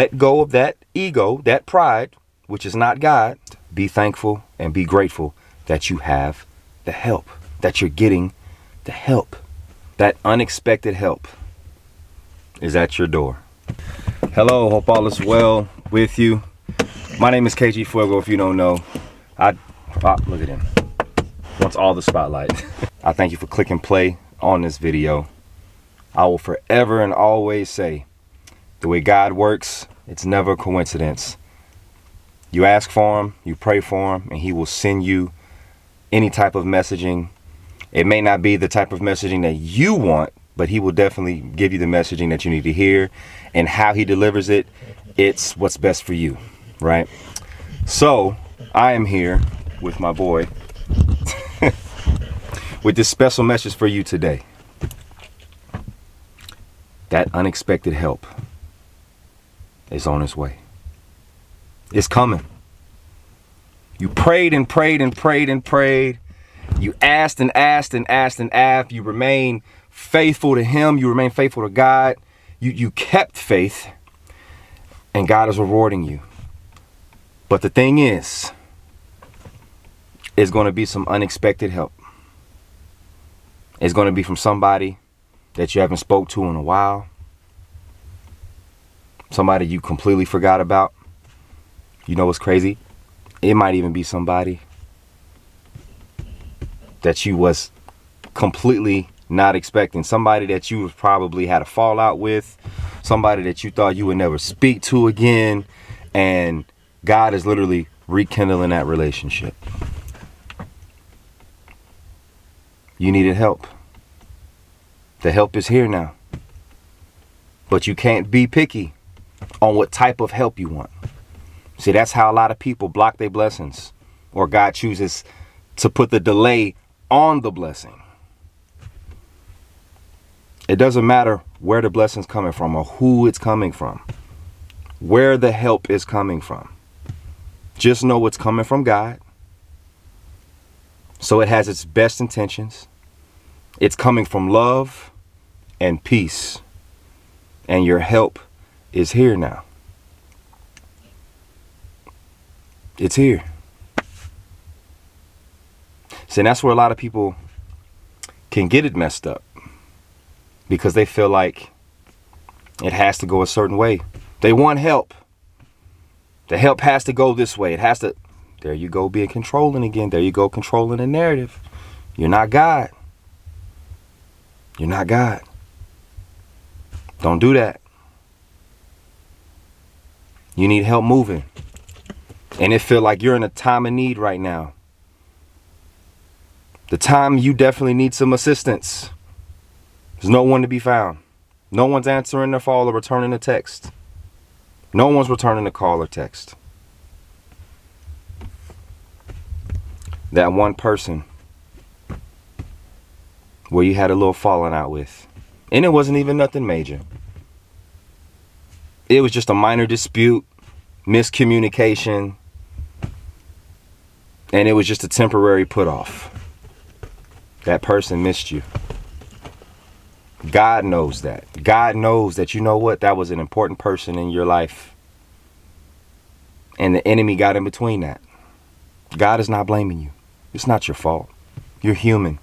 Let go of that ego, that pride, which is not God. Be thankful and be grateful that you have the help, that you're getting the help. That unexpected help is at your door. Hello, hope all is well with you. My name is KG Fuego, if you don't know. Look at him. Wants all the spotlight. I thank you for clicking play on this video. I will forever and always say, the way God works, it's never a coincidence. You ask for him, you pray for him, and he will send you any type of messaging. It may not be the type of messaging that you want, but he will definitely give you the messaging that you need to hear, and how he delivers it, it's what's best for you, right? So I am here with my boy with this special message for you today. That unexpected help is on its way. It's coming. You prayed and prayed and prayed and prayed. You asked and asked and asked and asked. You remain faithful to him. You remain faithful to God. You kept faith, and God is rewarding you. But the thing is, it's going to be some unexpected help. It's going to be from somebody that you haven't spoke to in a while. Somebody you completely forgot about. You know what's crazy? It might even be somebody that you was completely not expecting. Somebody that you probably had a fallout with. Somebody that you thought you would never speak to again. And God is literally rekindling that relationship. You needed help. The help is here now. But you can't be picky on what type of help you want. See, that's how a lot of people block their blessings, or God chooses to put the delay on the blessing. It doesn't matter where the blessing's coming from or who it's coming from, where the help is coming from. Just know it's coming from God. So it has its best intentions. It's coming from love and peace. And your help is here now. It's here. See, that's where a lot of people can get it messed up, because they feel like it has to go a certain way. They want help. The help has to go this way. It has to. There you go, being controlling again. There you go, controlling the narrative. You're not God. You're not God. Don't do that. You need help moving. And it feel like you're in a time of need right now. The time you definitely need some assistance. There's no one to be found. No one's answering their phone or returning a text. No one's returning a call or text. That one person where you had a little falling out with. And it wasn't even nothing major. It was just a minor dispute, miscommunication, and it was just a temporary put off. That person missed you. God knows that. God knows that, you know what, that was an important person in your life. And the enemy got in between that. God is not blaming you. It's not your fault. You're human.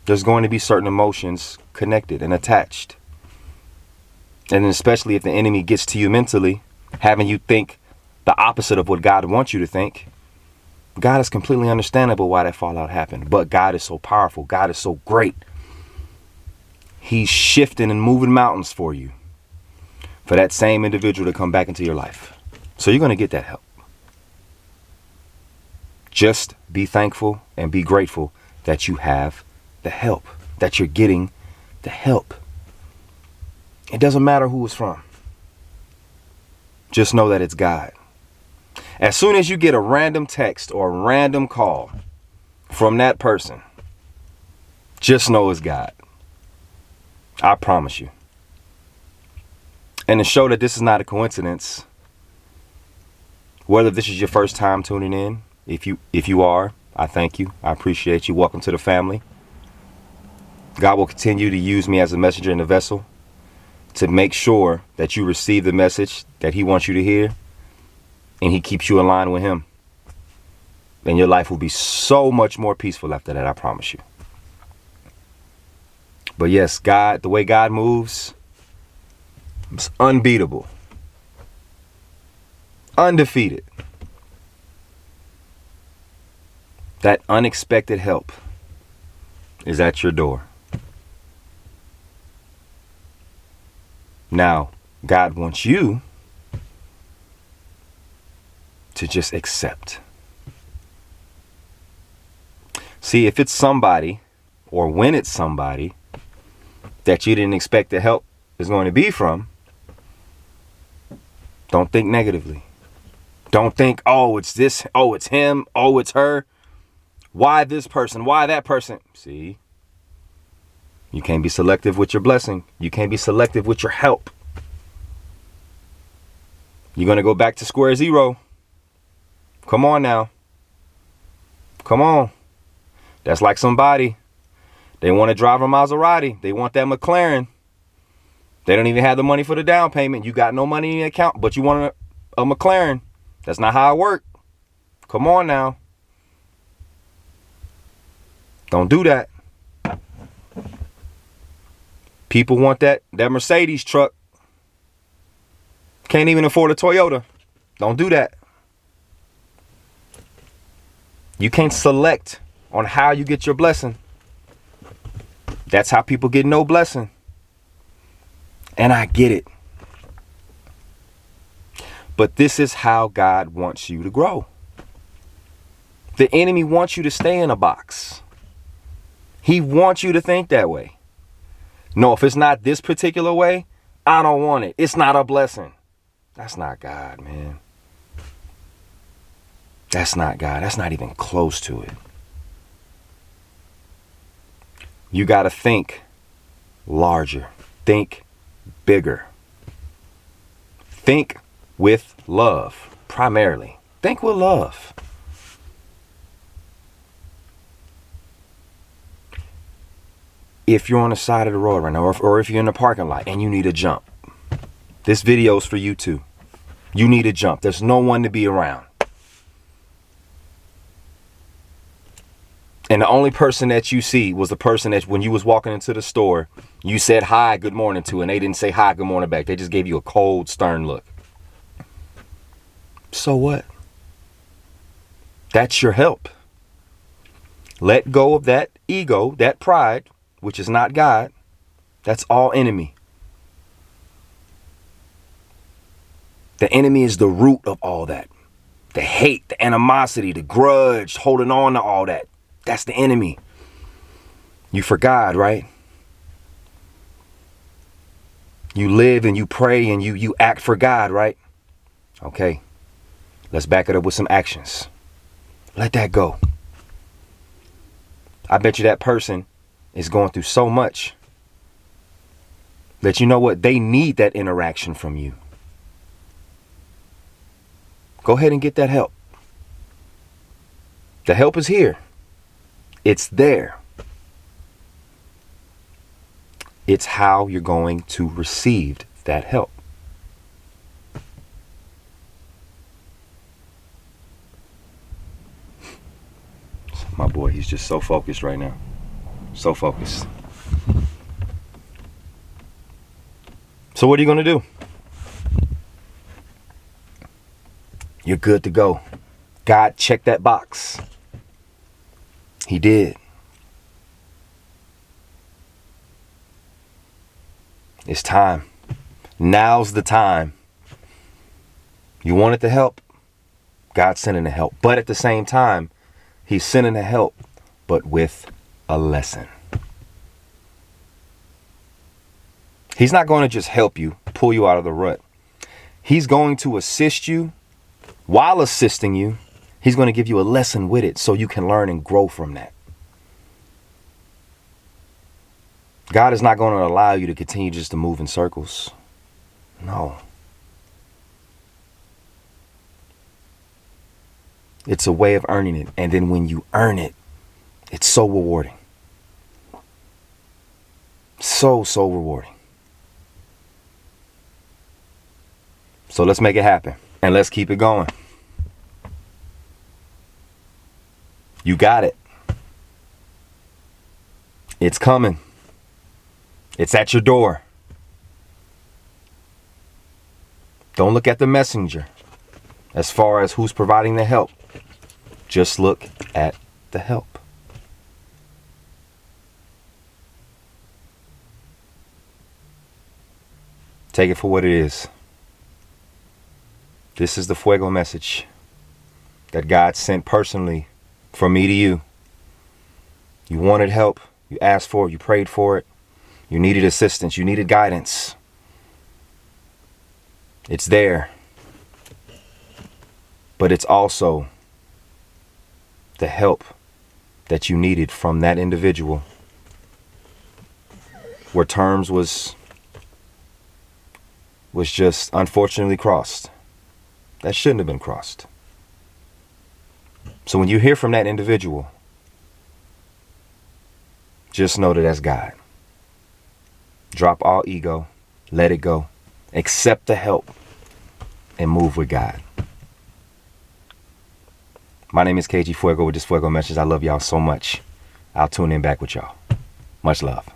There's going to be certain emotions connected and attached. And especially if the enemy gets to you mentally, having you think the opposite of what God wants you to think, God is completely understandable why that fallout happened. But God is so powerful. God is so great. He's shifting and moving mountains for you, for that same individual to come back into your life. So you're going to get that help. Just be thankful and be grateful that you have the help, that you're getting the help. It doesn't matter who it's from. Just know that it's God. As soon as you get a random text or a random call from that person, just know it's God. I promise you. And to show that this is not a coincidence, whether this is your first time tuning in, if you are, I thank you. I appreciate you. Welcome to the family. God will continue to use me as a messenger and a vessel to make sure that you receive the message that he wants you to hear, and he keeps you aligned with him. And your life will be so much more peaceful after that, I promise you. But yes, God, the way God moves, it's unbeatable. Undefeated. That unexpected help is at your door. Now, God wants you to just accept. See, if it's somebody, or when it's somebody that you didn't expect the help is going to be from, don't think negatively. Don't think, oh, it's this, oh, it's him, oh, it's her. Why this person? Why that person? See, you can't be selective with your blessing. You can't be selective with your help. You're going to go back to square zero. Come on now. Come on. That's like somebody. They want to drive a Maserati. They want that McLaren. They don't even have the money for the down payment. You got no money in your account, but you want a McLaren. That's not how it works. Come on now. Don't do that. People want that Mercedes truck. Can't even afford a Toyota. Don't do that. You can't select on how you get your blessing. That's how people get no blessing. And I get it. But this is how God wants you to grow. The enemy wants you to stay in a box. He wants you to think that way. No, if it's not this particular way, I don't want it. It's not a blessing. That's not God, man. That's not God. That's not even close to it. You got to think larger. Think bigger. Think with love, primarily. Think with love. If you're on the side of the road right now, or if you're in the parking lot and you need a jump, this video is for you too. You need a jump. There's no one to be around. And the only person that you see was the person that when you was walking into the store, you said hi, good morning to, and they didn't say hi, good morning back. They just gave you a cold, stern look. So what? That's your help. Let go of that ego, that pride, which is not God. That's all enemy. The enemy is the root of all that. The hate, the animosity, the grudge, holding on to all that. That's the enemy. You for God, right? You live and you pray and you act for God, right? Okay. Let's back it up with some actions. Let that go. I bet you that person is going through so much that you know what? They need that interaction from you. Go ahead and get that help. The help is here. It's there. It's how you're going to receive that help. My boy, he's just so focused right now. So focused. So what are you going to do? You're good to go. God checked that box. He did. It's time. Now's the time. You wanted the help? God's sending the help. But at the same time, He's sending the help, but with a lesson. He's not going to just help you, pull you out of the rut. He's going to assist you. While assisting you, He's going to give you a lesson with it so you can learn and grow from that. God is not going to allow you to continue just to move in circles. No. It's a way of earning it. And then when you earn it, it's so rewarding. So rewarding. So let's make it happen. And let's keep it going. You got it. It's coming. It's at your door. Don't look at the messenger as far as who's providing the help. Just look at the help. Take it for what it is. This is the Fuego message that God sent personally from me to you. You wanted help. You asked for it. You prayed for it. You needed assistance. You needed guidance. It's there. But it's also the help that you needed from that individual where terms was just unfortunately crossed. That shouldn't have been crossed. So when you hear from that individual, just know that that's God. Drop all ego, let it go, accept the help, and move with God. My name is KG Fuego with this Fuego message. I love y'all so much. I'll tune in back with y'all. Much love.